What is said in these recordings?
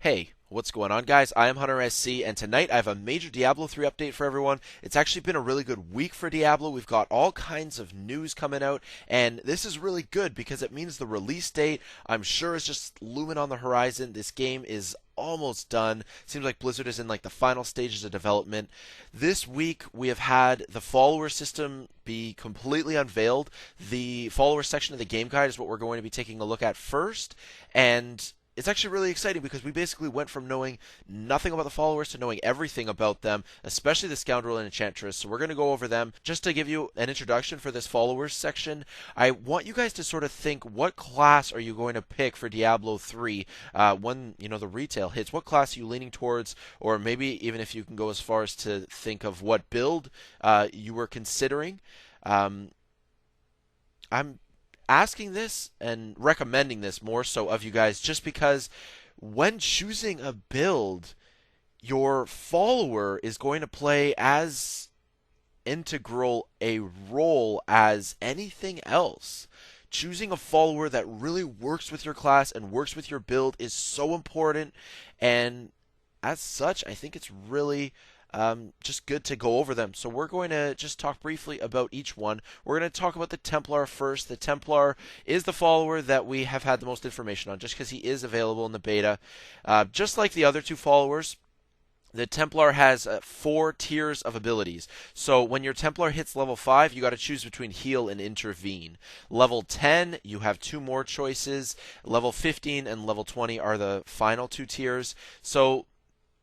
Hey, what's going on, guys? I am Hunter SC, and tonight I have a major Diablo 3 update for everyone. It's actually been a really good week for Diablo. We've got all kinds of news coming out, and this is really good because it means the release date, I'm sure, is just looming on the horizon. This game is almost done. Seems like Blizzard is in like the final stages of development. This week we have had the follower system be completely unveiled. The follower section of the game guide is what we're going to be taking a look at first, and it's actually really exciting because we basically went from knowing nothing about the followers to knowing everything about them, especially the Scoundrel and Enchantress. So we're going to go over them. Just to give you an introduction for this followers section, I want you guys to sort of think, what class are you going to pick for Diablo 3 when the retail hits? What class are you leaning towards? Or maybe even if you can go as far as to think of what build you were considering. Um, I'm asking this and recommending this more so of you guys just because when choosing a build, your follower is going to play as integral a role as anything else. Choosing a follower that really works with your class and works with your build is so important, and as such, I think it's really just good to go over them. So we're going to just talk briefly about each one. We're going to talk about the Templar first. The Templar is the follower that we have had the most information on, just because he is available in the beta. Just like the other two followers, the Templar has 4 tiers of abilities. So when your Templar hits level 5, you got to choose between heal and intervene. Level 10, you have 2 more choices. Level 15 and level 20 are the final 2 tiers. So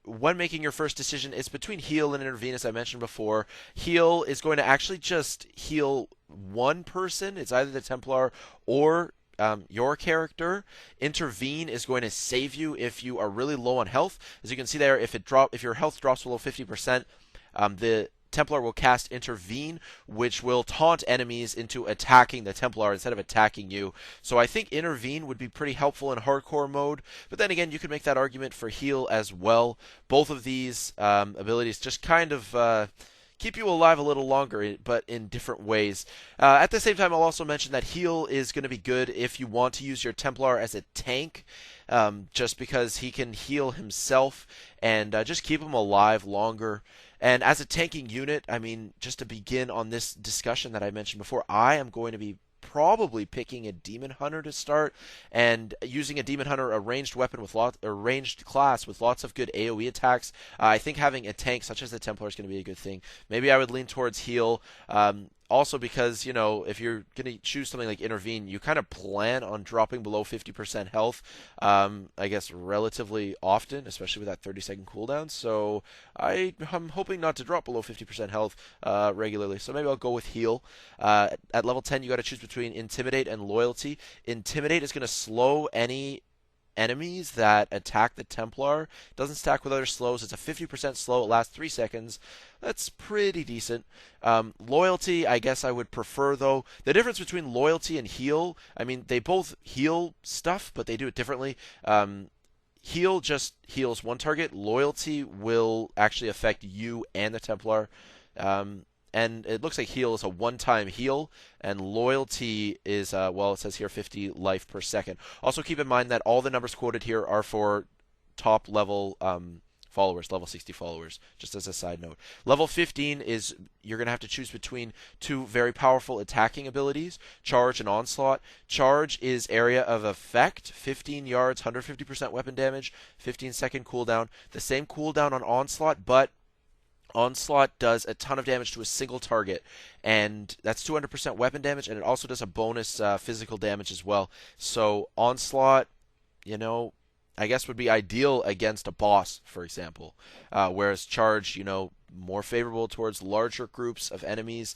when making your first decision, it's between heal and intervene, as I mentioned before. Heal is going to actually just heal one person. It's either the Templar or your character. Intervene is going to save you if you are really low on health. As you can see there, if your health drops below 50%, the Templar will cast Intervene, which will taunt enemies into attacking the Templar instead of attacking you. So I think Intervene would be pretty helpful in hardcore mode, but then again, you could make that argument for heal as well. Both of these abilities just kind of keep you alive a little longer, but in different ways. At the same time, I'll also mention that heal is going to be good if you want to use your Templar as a tank, just because he can heal himself and just keep him alive longer. And as a tanking unit, I mean, just to begin on this discussion that I mentioned before, I am going to be probably picking a Demon Hunter to start, and using a Demon Hunter, a ranged weapon with a ranged class with lots of good AoE attacks. I think having a tank such as the Templar is going to be a good thing. Maybe I would lean towards heal. Also because, if you're going to choose something like Intervene, you kind of plan on dropping below 50% health, I guess, relatively often, especially with that 30-second cooldown. So I'm hoping not to drop below 50% health regularly. So maybe I'll go with heal. At level 10, you got to choose between Intimidate and Loyalty. Intimidate is going to slow any enemies that attack the Templar. It doesn't stack with other slows. It's a 50% slow. It lasts 3 seconds. That's pretty decent. Loyalty, I guess I would prefer, though. The difference between loyalty and heal, I mean, they both heal stuff, but they do it differently. Heal just heals one target. Loyalty will actually affect you and the Templar. And it looks like heal is a one-time heal, and loyalty is, it says here 50 life per second. Also keep in mind that all the numbers quoted here are for top level followers, level 60 followers, just as a side note. Level 15 is, you're going to have to choose between 2 very powerful attacking abilities, Charge and Onslaught. Charge is area of effect, 15 yards, 150% weapon damage, 15-second cooldown. The same cooldown on Onslaught, but Onslaught does a ton of damage to a single target, and that's 200% weapon damage, and it also does a bonus physical damage as well. So Onslaught, I guess would be ideal against a boss, for example, whereas Charge, more favorable towards larger groups of enemies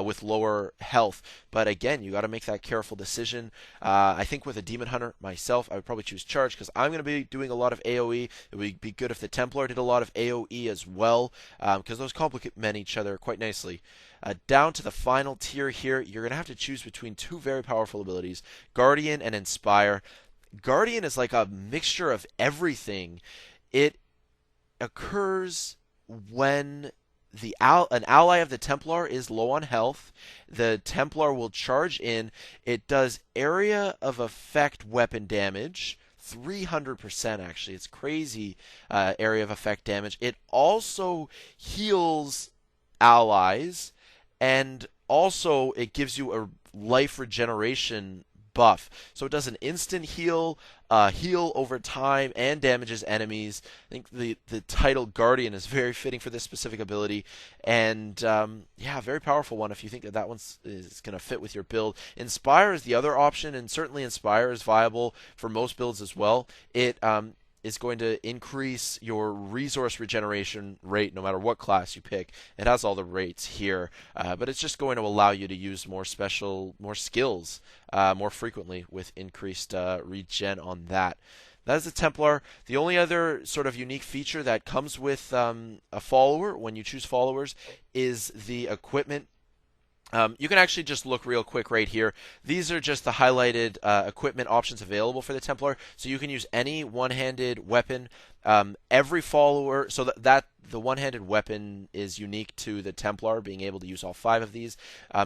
with lower health. But again, you got to make that careful decision. I think with a Demon Hunter myself, I would probably choose Charge because I'm going to be doing a lot of AoE. It would be good if the Templar did a lot of AoE as well, because those complement each other quite nicely. Down to the final tier here, you're going to have to choose between 2 very powerful abilities, Guardian and Inspire. Guardian is like a mixture of everything. It occurs when an ally of the Templar is low on health. The Templar will charge in. It does area of effect weapon damage, 300% actually. It's crazy area of effect damage. It also heals allies, and also it gives you a life regeneration buff. So it does an instant heal, heal over time, and damages enemies. I think the title Guardian is very fitting for this specific ability, and yeah, very powerful one if you think that that one's is going to fit with your build. Inspire is the other option, and certainly Inspire is viable for most builds as well. It is going to increase your resource regeneration rate no matter what class you pick. It has all the rates here, but it's just going to allow you to use more skills more frequently with increased regen on that. That is a Templar. The only other sort of unique feature that comes with a follower when you choose followers is the equipment. You can actually just look real quick right here. These are just the highlighted equipment options available for the Templar. So you can use any one-handed weapon. Every follower, so that the one-handed weapon is unique to the Templar, being able to use all 5 of these.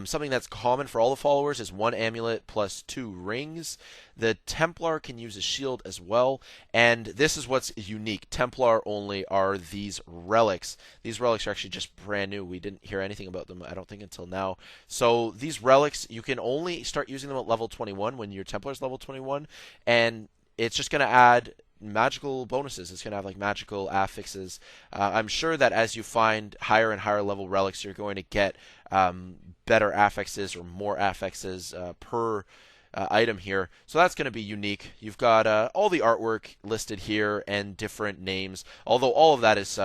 Something that's common for all the followers is 1 amulet plus 2 rings. The Templar can use a shield as well, and this is what's unique. Templar only are these relics. These relics are actually just brand new. We didn't hear anything about them, I don't think, until now. So these relics, you can only start using them at level 21 when your Templar is level 21, and it's just going to add magical bonuses. It's going to have like magical affixes. I'm sure that as you find higher and higher level relics, you're going to get better affixes or more affixes per item here. So that's going to be unique. You've got all the artwork listed here and different names, although all of that is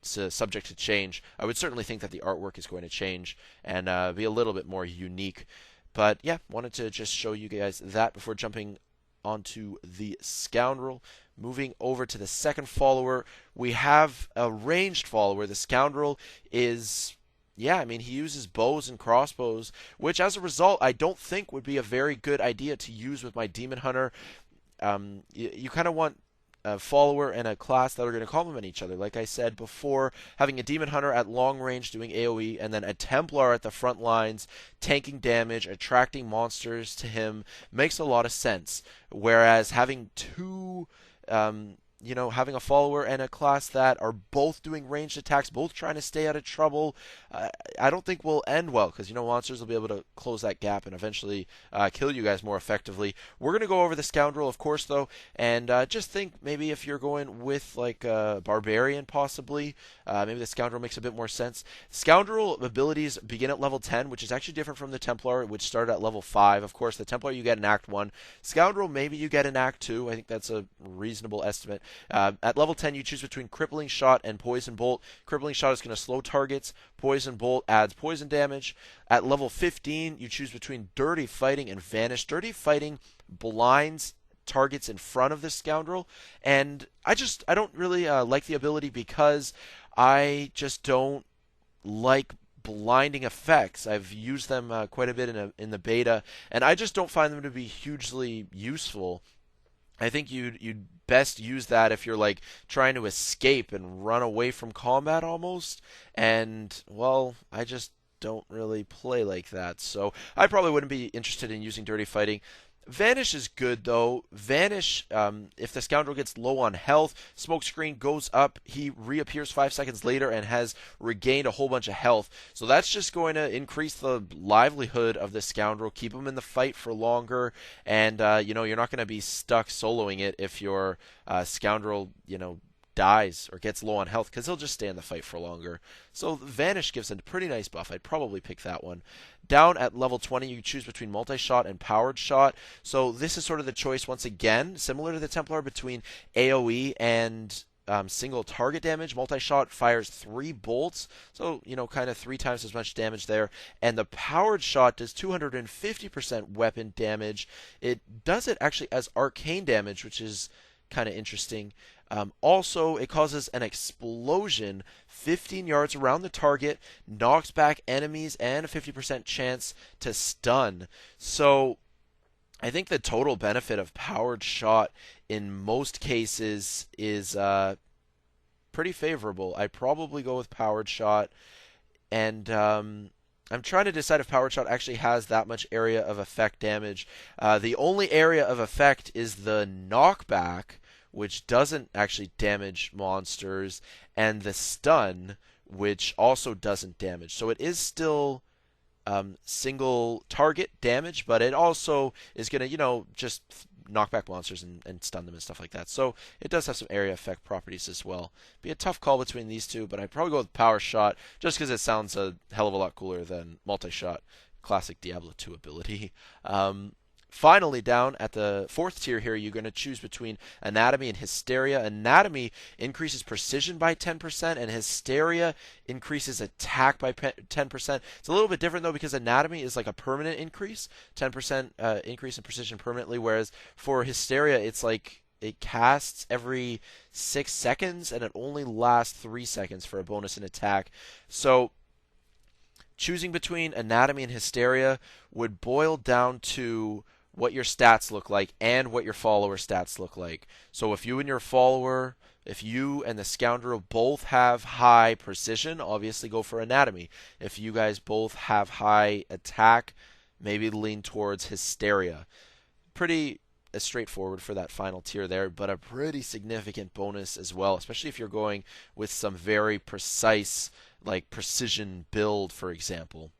subject to change. I would certainly think that the artwork is going to change and be a little bit more unique. But yeah, wanted to just show you guys that before jumping onto the Scoundrel. Moving over to the second follower, we have a ranged follower. The Scoundrel is, yeah, I mean, he uses bows and crossbows, which as a result I don't think would be a very good idea to use with my Demon Hunter. You kind of want a follower and a class that are going to complement each other. Like I said before, having a Demon Hunter at long range doing AoE, and then a Templar at the front lines tanking damage, attracting monsters to him, makes a lot of sense. Whereas having two, having a follower and a class that are both doing ranged attacks, both trying to stay out of trouble, I don't think will end well, because monsters will be able to close that gap and eventually kill you guys more effectively. We're going to go over the Scoundrel, of course, though, and just think maybe if you're going with like a Barbarian, possibly, maybe the Scoundrel makes a bit more sense. Scoundrel abilities begin at level 10, which is actually different from the Templar, which started at level 5. Of course, the Templar you get in Act 1. Scoundrel, maybe you get in Act 2. I think that's a reasonable estimate. At level 10, you choose between Crippling Shot and Poison Bolt. Crippling Shot is going to slow targets. Poison Bolt adds poison damage. At level 15, you choose between Dirty Fighting and Vanish. Dirty Fighting blinds targets in front of this Scoundrel, and I don't really like the ability, because I just don't like blinding effects. I've used them quite a bit in the beta, and I just don't find them to be hugely useful. I think you'd best use that if you're like trying to escape and run away from combat almost. And well, I just don't really play like that, so I probably wouldn't be interested in using Dirty Fighting. Vanish is good though. Vanish, if the Scoundrel gets low on health, Smokescreen goes up, he reappears 5 seconds later and has regained a whole bunch of health. So that's just going to increase the livelihood of the Scoundrel, keep him in the fight for longer, and you're not going to be stuck soloing it if your Scoundrel, dies or gets low on health, because he'll just stay in the fight for longer. So Vanish gives a pretty nice buff. I'd probably pick that one. Down at level 20, you choose between Multi-Shot and Powered Shot. So this is sort of the choice, once again, similar to the Templar, between AoE and single target damage. Multi-Shot fires 3 bolts, so kind of 3 times as much damage there. And the Powered Shot does 250% weapon damage. It does it actually as arcane damage, which is kind of interesting. Also, it causes an explosion 15 yards around the target, knocks back enemies, and a 50% chance to stun. So I think the total benefit of Powered Shot in most cases is pretty favorable. I'd probably go with Powered Shot, and I'm trying to decide if Power Shot actually has that much area of effect damage. The only area of effect is the knockback, which doesn't actually damage monsters, and the stun, which also doesn't damage. So it is still single target damage, but it also is going to, just knock back monsters and stun them and stuff like that. So it does have some area effect properties as well. Be a tough call between these two, but I'd probably go with Power Shot just because it sounds a hell of a lot cooler than Multi-Shot, classic Diablo 2 ability. Finally, down at the fourth tier here, you're going to choose between Anatomy and Hysteria. Anatomy increases precision by 10%, and Hysteria increases attack by 10%. It's a little bit different, though, because Anatomy is like a permanent increase, 10% increase in precision permanently, whereas for Hysteria, it's like it casts every 6 seconds, and it only lasts 3 seconds for a bonus in attack. So choosing between Anatomy and Hysteria would boil down to what your stats look like and what your follower stats look like. So if you and your follower, if you and the Scoundrel both have high precision, obviously go for Anatomy. If you guys both have high attack, maybe lean towards Hysteria. Pretty straightforward for that final tier there, but a pretty significant bonus as well, especially if you're going with some very precise, like precision build, for example.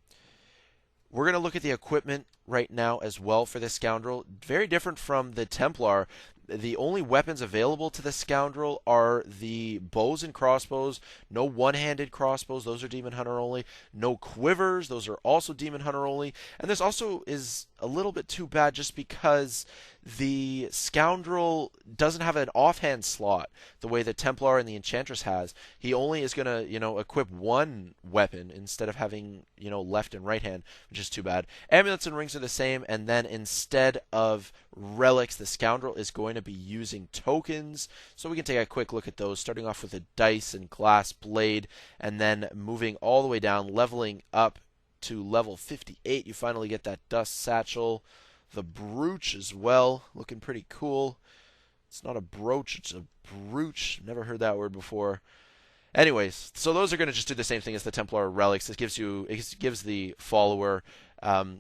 We're going to look at the equipment right now as well for the Scoundrel. Very different from the Templar. The only weapons available to the Scoundrel are the bows and crossbows. No one-handed crossbows. Those are Demon Hunter only. No quivers. Those are also Demon Hunter only. And this also is a little bit too bad just because the Scoundrel doesn't have an offhand slot the way the Templar and the Enchantress has. He only is going to, equip one weapon instead of having, left and right hand, which is too bad. Amulets and rings are the same, and then instead of relics, the Scoundrel is going to be using tokens. So we can take a quick look at those, starting off with a dice and glass blade, and then moving all the way down, leveling up to level 58. You finally get that dust satchel. The brooch as well, looking pretty cool. It's not a brooch, it's a brooch. Never heard that word before. Anyways, so those are going to just do the same thing as the Templar relics. It gives the follower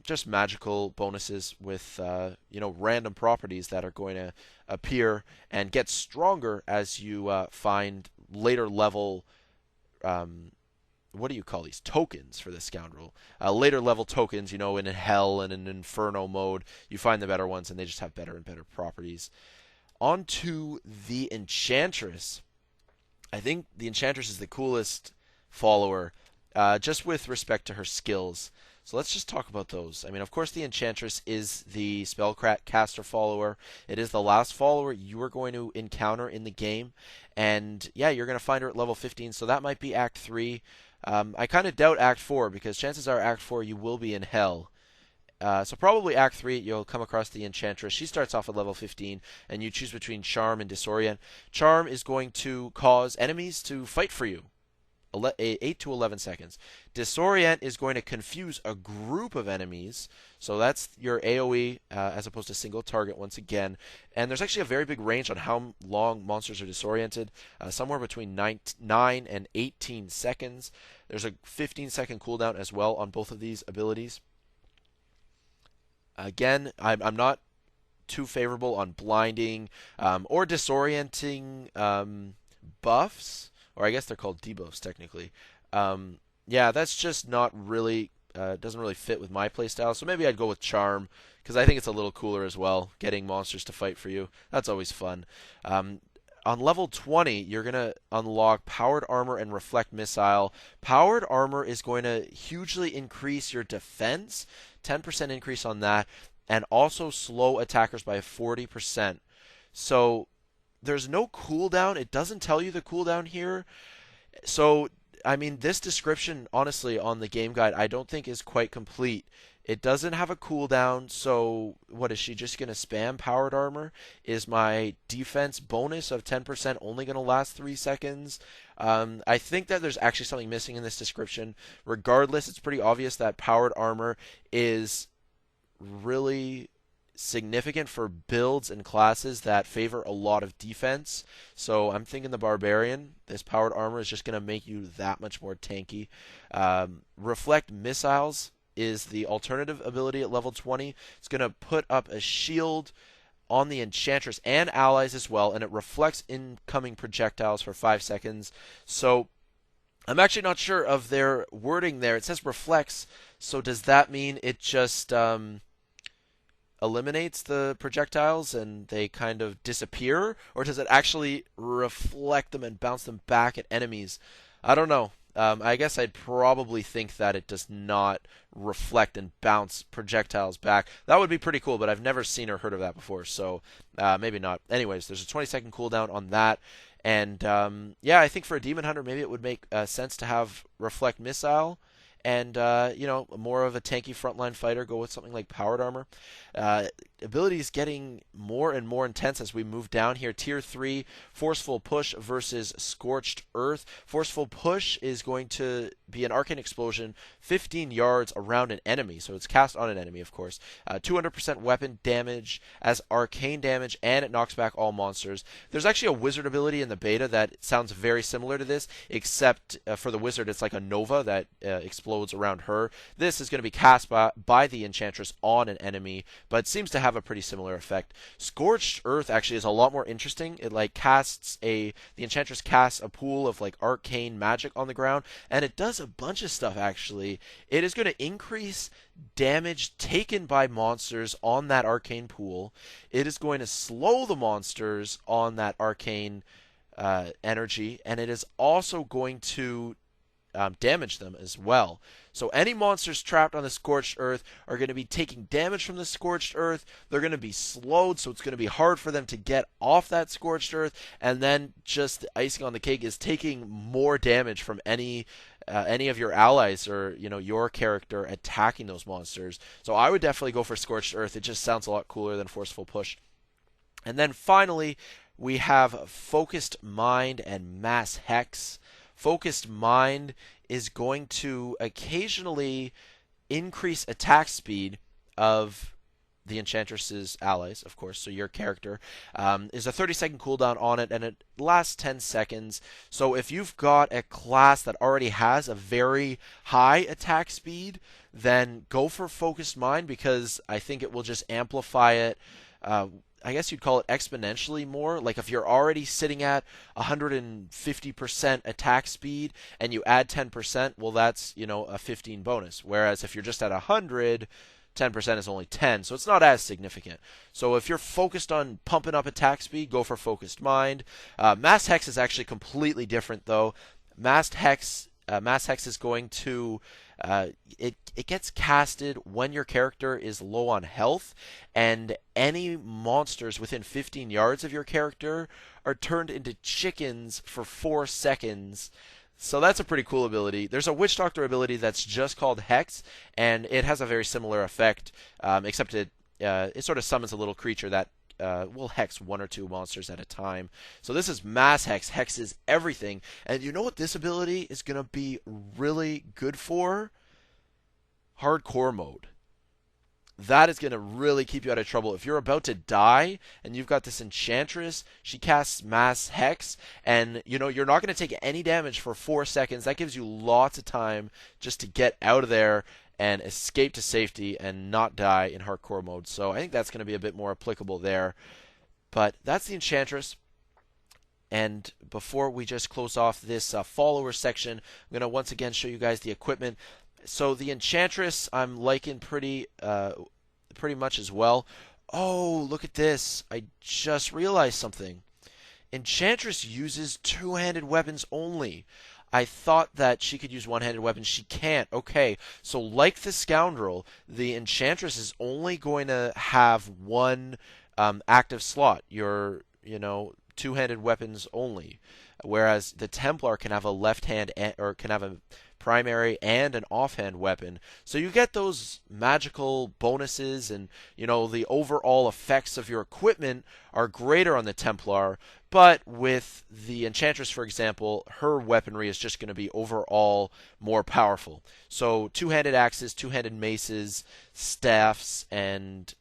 just magical bonuses with random properties that are going to appear and get stronger as you find later level. What do you call these tokens for the Scoundrel? Later level tokens, in Hell and in Inferno mode, you find the better ones, and they just have better and better properties. On to the Enchantress. I think the Enchantress is the coolest follower, just with respect to her skills. So let's just talk about those. I mean, of course, the Enchantress is the spellcaster follower. It is the last follower you are going to encounter in the game. And yeah, you're going to find her at level 15, so that might be Act 3. I kind of doubt Act 4, because chances are Act 4 you will be in Hell. So probably Act 3 you'll come across the Enchantress. She starts off at level 15, and you choose between Charm and Disorient. Charm is going to cause enemies to fight for you. 8 to 11 seconds. Disorient is going to confuse a group of enemies, so that's your AoE as opposed to single target once again. And there's actually a very big range on how long monsters are disoriented, somewhere between 9 and 18 seconds. There's a 15-second cooldown as well on both of these abilities. Again, I'm not too favorable on blinding or disorienting buffs. Or I guess they're called debuffs technically. Yeah, that's just not really doesn't really fit with my playstyle. So maybe I'd go with Charm because I think it's a little cooler as well. Getting monsters to fight for you, that's always fun. On level 20, you're gonna unlock Powered Armor and Reflect Missile. Powered Armor is going to hugely increase your defense, 10% increase on that, and also slow attackers by 40%. So there's no cooldown. It doesn't tell you the cooldown here. So, I mean, this description, honestly, on the game guide, I don't think is quite complete. It doesn't have a cooldown, so what is she just going to spam Powered Armor? Is my defense bonus of 10% only going to last 3 seconds? I think that there's actually something missing in this description. Regardless, it's pretty obvious that Powered Armor is really significant for builds and classes that favor a lot of defense. So I'm thinking the Barbarian. This powered armor is just going to make you that much more tanky. Reflect Missiles is the alternative ability at level 20. It's going to put up a shield on the Enchantress and allies as well, and it reflects incoming projectiles for 5 seconds. So I'm actually not sure of their wording there. It says reflects, so does that mean it just eliminates the projectiles and they kind of disappear, or does it actually reflect them and bounce them back at enemies? I don't know. I guess I'd probably think that it does not reflect and bounce projectiles back. That would be pretty cool, but I've never seen or heard of that before, so maybe not. Anyways, there's a 20-second cooldown on that, and yeah, I think for a Demon Hunter, maybe it would make sense to have Reflect Missile, and more of a tanky frontline fighter, go with something like Powered Armor. Ability is getting more and more intense as we move down here. Tier 3, Forceful Push versus Scorched Earth. Forceful Push is going to be an arcane explosion 15 yards around an enemy, so it's cast on an enemy, of course. 200% weapon damage as arcane damage, and it knocks back all monsters. There's actually a wizard ability in the beta that sounds very similar to this, except for the wizard, it's like a Nova that explodes around her. This is going to be cast by the Enchantress on an enemy, but seems to have a pretty similar effect. Scorched Earth actually is a lot more interesting. It the Enchantress casts a pool of like arcane magic on the ground, and it does a bunch of stuff actually. It is going to increase damage taken by monsters on that arcane pool. It is going to slow the monsters on that arcane energy, and it is also going to damage them as well. So any monsters trapped on the Scorched Earth are going to be taking damage from the Scorched Earth. They're going to be slowed, so it's going to be hard for them to get off that Scorched Earth. And then just the icing on the cake is taking more damage from any of your allies or your character attacking those monsters. So I would definitely go for Scorched Earth. It just sounds a lot cooler than Forceful Push. And then finally, we have Focused Mind and Mass Hex. Focused Mind is going to occasionally increase attack speed of the Enchantress's allies, of course. So your character is a 30-second cooldown on it, and it lasts 10 seconds. So if you've got a class that already has a very high attack speed, then go for Focused Mind, because I think it will just amplify it. I guess you'd call it exponentially more. Like if you're already sitting at 150% attack speed and you add 10%, well, that's, a 15 bonus. Whereas if you're just at 100, 10% is only 10, so it's not as significant. So if you're focused on pumping up attack speed, go for Focused Mind. Mass Hex is actually completely different, though. Mass Hex is going to it gets casted when your character is low on health, and any monsters within 15 yards of your character are turned into chickens for 4 seconds. So that's a pretty cool ability. There's a Witch Doctor ability that's just called Hex, and it has a very similar effect, except it sort of summons a little creature that will hex 1 or 2 monsters at a time. So this is Mass Hex. Hex is everything. And you know what this ability is going to be really good for? Hardcore mode. That is going to really keep you out of trouble. If you're about to die and you've got this Enchantress, she casts Mass Hex, and you're not going to take any damage for 4 seconds. That gives you lots of time just to get out of there and escape to safety and not die in hardcore mode. So I think that's going to be a bit more applicable there. But that's the Enchantress. And before we just close off this follower section, I'm going to once again show you guys the equipment. So the Enchantress I'm liking pretty much as well. Oh, look at this. I just realized something. Enchantress uses two-handed weapons only. I thought that she could use one-handed weapons. She can't. Okay, so like the Scoundrel, the Enchantress is only going to have one active slot. Your, two-handed weapons only. Whereas the Templar can have a left hand or can have a primary and an offhand weapon. So you get those magical bonuses, and the overall effects of your equipment are greater on the Templar. But with the Enchantress, for example, her weaponry is just going to be overall more powerful. So two-handed axes, two-handed maces, staffs, and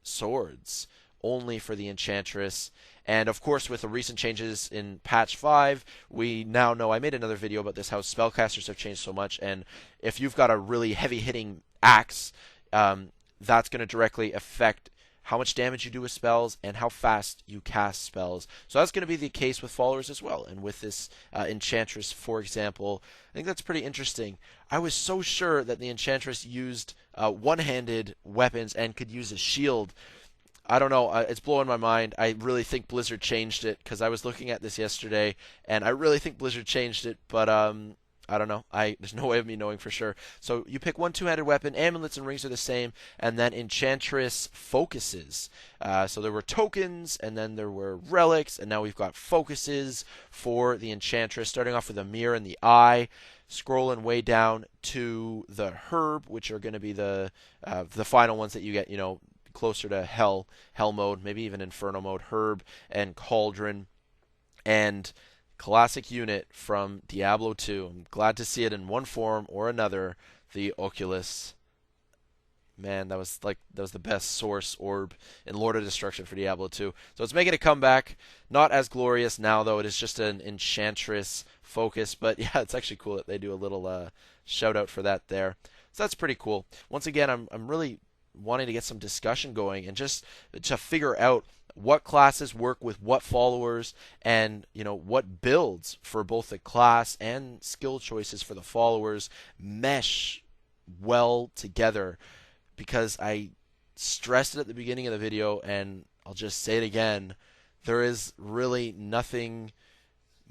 swords only for the Enchantress. And of course, with the recent changes in patch 5, we now know, I made another video about this, how spellcasters have changed so much. And if you've got a really heavy hitting axe, that's going to directly affect how much damage you do with spells and how fast you cast spells. So that's going to be the case with followers as well. And with this Enchantress, for example, I think that's pretty interesting. I was so sure that the Enchantress used one-handed weapons and could use a shield. I don't know. It's blowing my mind. I really think Blizzard changed it because I was looking at this yesterday, and I really think Blizzard changed it. But I don't know. There's no way of me knowing for sure. So you pick one two-handed weapon. Amulets and rings are the same, and then Enchantress focuses. So there were tokens, and then there were relics, and now we've got focuses for the Enchantress. Starting off with a mirror in the eye, scrolling way down to the herb, which are going to be the final ones that you get. Closer to hell mode, maybe even inferno mode. Herb and cauldron, and classic unit from Diablo 2. I'm glad to see it in one form or another. The Oculus. Man, that was the best source orb in Lord of Destruction for Diablo 2. So it's making a comeback. Not as glorious now though. It is just an Enchantress focus, but yeah, it's actually cool that they do a little shout out for that there. So that's pretty cool. Once again, I'm really wanting to get some discussion going and just to figure out what classes work with what followers, and what builds for both the class and skill choices for the followers mesh well together. Because I stressed it at the beginning of the video, and I'll just say it again, there is really nothing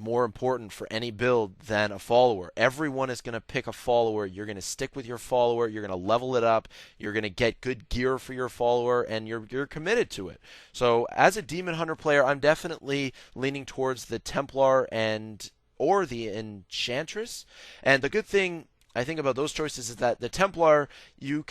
more important for any build than a follower. Everyone is going to pick a follower. You're going to stick with your follower. You're going to level it up. You're going to get good gear for your follower, and you're committed to it. So as a Demon Hunter player, I'm definitely leaning towards the Templar or the Enchantress. And the good thing I think about those choices is that the Templar, you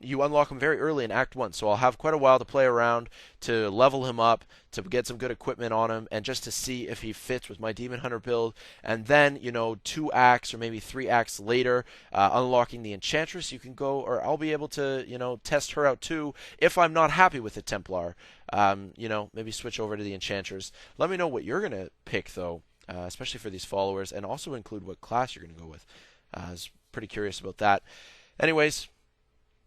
unlock him very early in Act 1, so I'll have quite a while to play around to level him up, to get some good equipment on him, and just to see if he fits with my Demon Hunter build. And then, 2 acts or maybe 3 acts later, unlocking the Enchantress, you can go, or I'll be able to, test her out too if I'm not happy with the Templar. Maybe switch over to the Enchantress. Let me know what you're going to pick, though, especially for these followers, and also include what class you're going to go with. I was pretty curious about that. Anyways,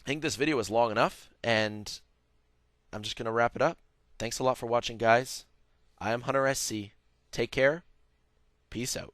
I think this video is long enough, and I'm just going to wrap it up. Thanks a lot for watching, guys. I am Hunter SC. Take care. Peace out.